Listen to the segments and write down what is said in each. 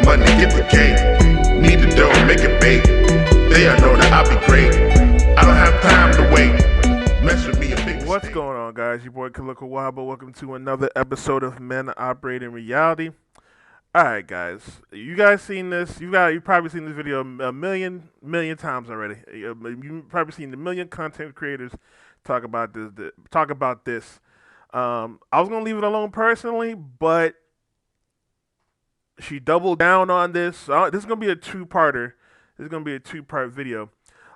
money, get the cake. Need the dough, make it bake. They all know that I'll be great. I don't have time to wait. Mess with me a big mistake. What's going on, guys? Your boy Kaliko Wahaba. Welcome to another episode of Men Operate in Reality. All right, guys. You guys seen this? You've probably seen this video a million times already. You've probably seen a million content creators talk about this. I was gonna leave it alone personally, but she doubled down on this. This is gonna be a two-parter. This is gonna be a two-part video.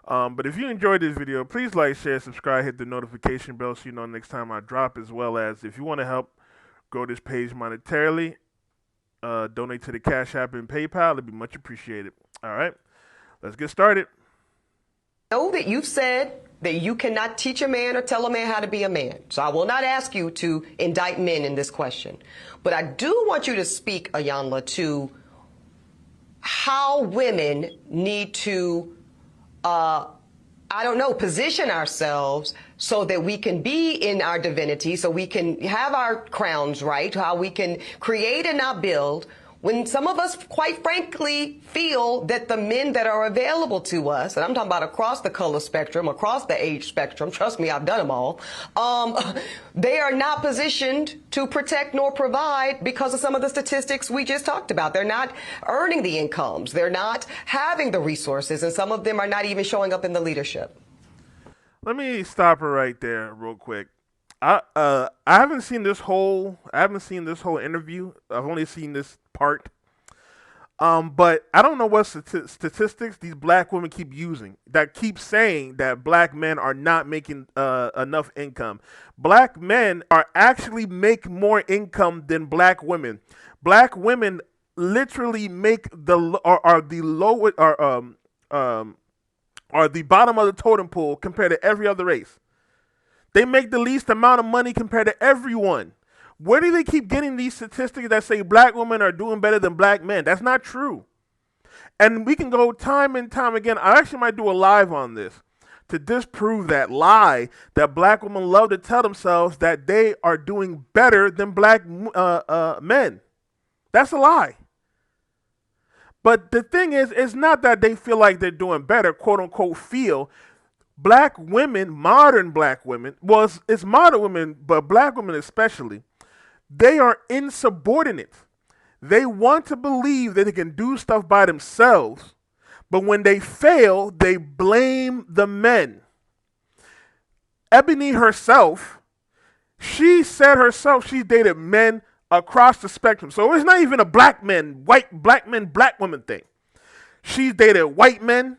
But if you enjoyed this video, please like, share, subscribe, hit the notification bell so you know next time I drop, as well as if you want to help grow this page monetarily, donate to the Cash App and PayPal. It'd be much appreciated. All right, let's get started. Know that you've said that you cannot teach a man or tell a man how to be a man. So I will not ask you to indict men in this question. But I do want you to speak, Ayanla, to how women need to position ourselves so that we can be in our divinity, so we can have our crowns right, how we can create and not build, when some of us, quite frankly, feel that the men that are available to us, and I'm talking about across the color spectrum, across the age spectrum, trust me, I've done them all, they are not positioned to protect nor provide because of some of the statistics we just talked about. They're not earning the incomes. They're not having the resources, and some of them are not even showing up in the leadership. Let me stop her right there real quick. I haven't seen this whole interview. I've only seen this part. But I don't know what statistics these black women keep using that keep saying that black men are not making enough income. Black men are actually make more income than black women. Black women literally make are the bottom of the totem pole compared to every other race. They make the least amount of money compared to everyone. Where do they keep getting these statistics that say black women are doing better than black men? That's not true. And we can go time and time again. I actually might do a live on this to disprove that lie that black women love to tell themselves that they are doing better than black men. That's a lie. But the thing is, it's not that they feel like they're doing better, quote unquote, feel. Black women, modern black women, it's modern women, but black women especially, they are insubordinate. They want to believe that they can do stuff by themselves, but when they fail, they blame the men. Eboni herself, she said herself she dated men across the spectrum. So it's not even a black men, black women thing. She's dated white men.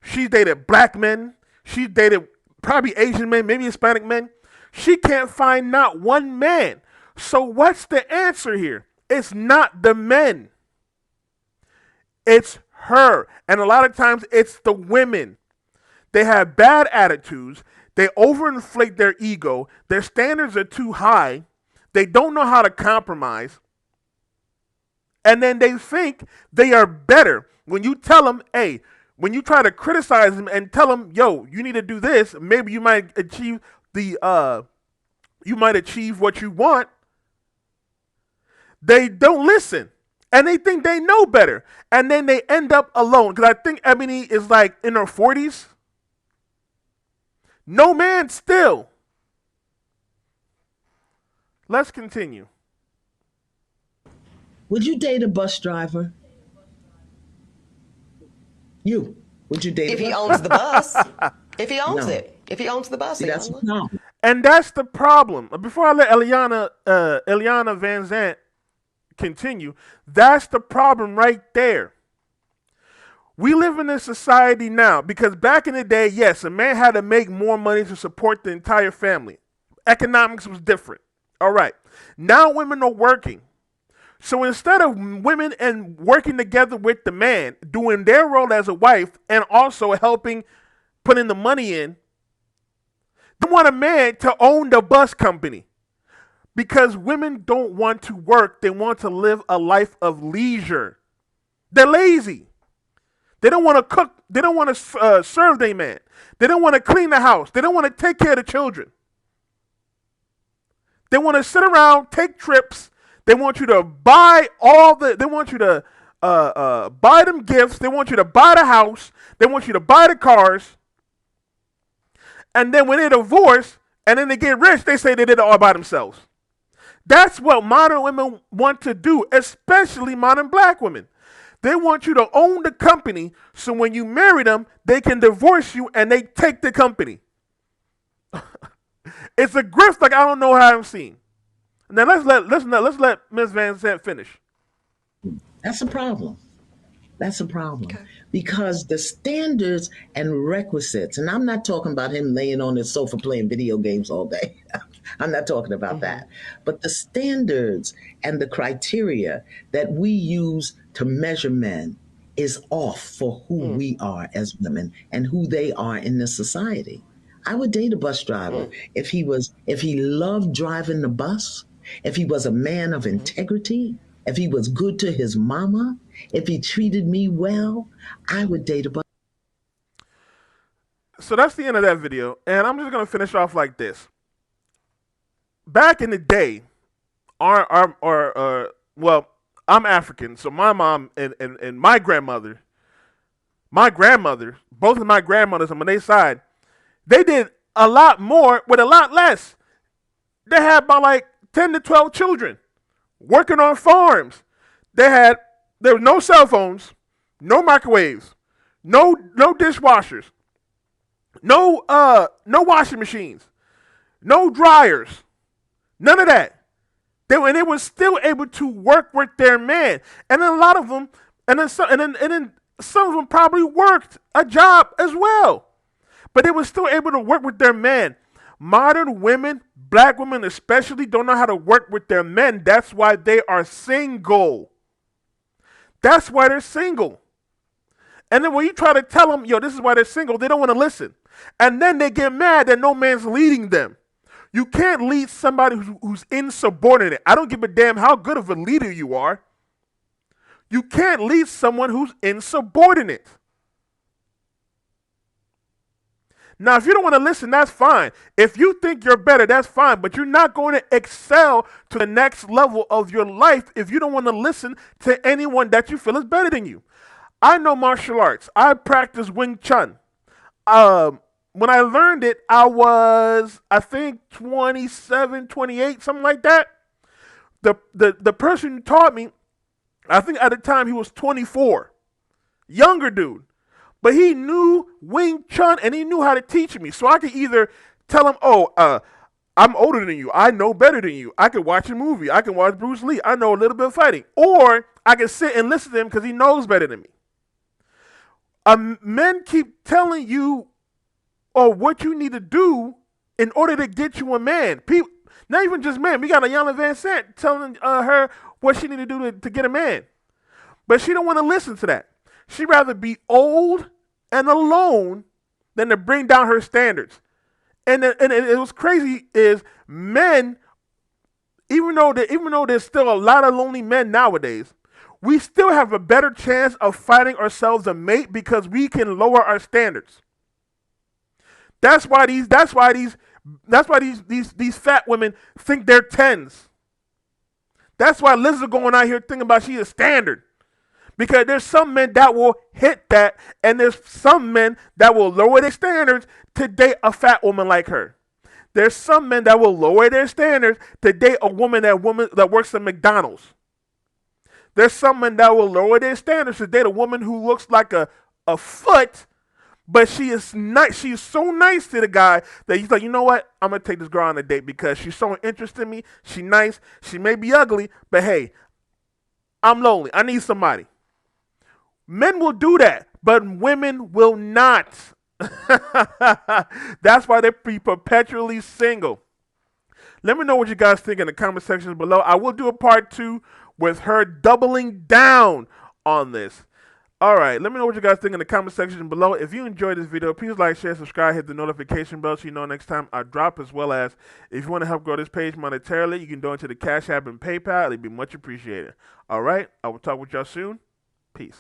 She's dated black men. She dated probably Asian men, maybe Hispanic men. She can't find not one man. So what's the answer here? It's not the men. It's her. And a lot of times it's the women. They have bad attitudes. They overinflate their ego. Their standards are too high. They don't know how to compromise. And then they think they are better. When you tell them, hey, when you try to criticize them and tell them, yo, you need to do this, maybe you might achieve what you want. They don't listen. And they think they know better. And then they end up alone. Because I think Eboni is like in her 40s. No man still. Let's continue. Would you date a bus driver? Would you date if he owns the bus? If he owns it. If he owns the bus. See, that's the problem. And that's the problem. Before I let Eliana Van Zant continue, that's the problem right there. We live in a society now, because back in the day, yes, a man had to make more money to support the entire family. Economics was different. All right. Now women are working. So instead of women and working together with the man, doing their role as a wife and also helping putting the money in, they want a man to own the bus company. Because women don't want to work. They want to live a life of leisure. They're lazy. They don't want to cook. They don't want to serve their man. They don't want to clean the house. They don't want to take care of the children. They want to sit around, take trips. They want you to buy they want you to buy them gifts. They want you to buy the house. They want you to buy the cars. And then when they divorce and then they get rich, they say they did it all by themselves. That's what modern women want to do, especially modern black women. They want you to own the company so when you marry them, they can divorce you and they take the company. It's a grift like I don't know how I've seen. Now let's let Ms. Van Zandt finish. That's a problem. That's a problem because the standards and requisites, and I'm not talking about him laying on his sofa playing video games all day. I'm not talking about that. But the standards and the criteria that we use to measure men is off for who we are as women and who they are in this society. I would date a bus driver if he loved driving the bus, if he was a man of integrity, if he was good to his mama, if he treated me well, I would date a bus. So that's the end of that video, and I'm just gonna finish off like this. Back in the day, well, I'm African, so my mom and my grandmother, both of my grandmothers on their side, they did a lot more with a lot less. They had about like 10 to 12 children working on farms. There were no cell phones, no microwaves, no dishwashers, no washing machines, no dryers, none of that. They were still able to work with their man, and then a lot of them, and then some of them probably worked a job as well, but they were still able to work with their man. Modern women, black women especially, don't know how to work with their men. That's why they are single. That's why they're single. And then when you try to tell them, yo, this is why they're single, they don't want to listen. And then they get mad that no man's leading them. You can't lead somebody who's insubordinate. I don't give a damn how good of a leader you are. You can't lead someone who's insubordinate. Now, if you don't want to listen, that's fine. If you think you're better, that's fine. But you're not going to excel to the next level of your life if you don't want to listen to anyone that you feel is better than you. I know martial arts. I practice Wing Chun. When I learned it, I was, I think, 27, 28, something like that. The person who taught me, I think at the time he was 24. Younger dude. But he knew Wing Chun and he knew how to teach me. So I could either tell him, I'm older than you. I know better than you. I can watch a movie. I can watch Bruce Lee. I know a little bit of fighting. Or I can sit and listen to him because he knows better than me. Men keep telling you what you need to do in order to get you a man. People, not even just men. We got Ayanna Van Sant telling her what she need to do to get a man. But she don't want to listen to that. She'd rather be old and alone than to bring down her standards. And it was crazy is men, even though there's still a lot of lonely men nowadays, we still have a better chance of finding ourselves a mate because we can lower our standards. That's why these fat women think they're tens. That's why Liz is going out here thinking about she's a standard. Because there's some men that will hit that, and there's some men that will lower their standards to date a fat woman like her. There's some men that will lower their standards to date a woman that works at McDonald's. There's some men that will lower their standards to date a woman who looks like a foot, but she is nice. She's so nice to the guy that he's like, you know what? I'm gonna take this girl on a date because she's so interested in me. She's nice. She may be ugly, but hey, I'm lonely. I need somebody. Men will do that, but women will not. That's why they're perpetually single. Let me know what you guys think in the comment sections below. I will do a part 2 with her doubling down on this. All right, let me know what you guys think in the comment section below. If you enjoyed this video, please like, share, subscribe, hit the notification bell so you know next time I drop, as well as if you want to help grow this page monetarily, you can donate to the Cash App and PayPal. It'd be much appreciated. All right, I will talk with y'all soon. Peace.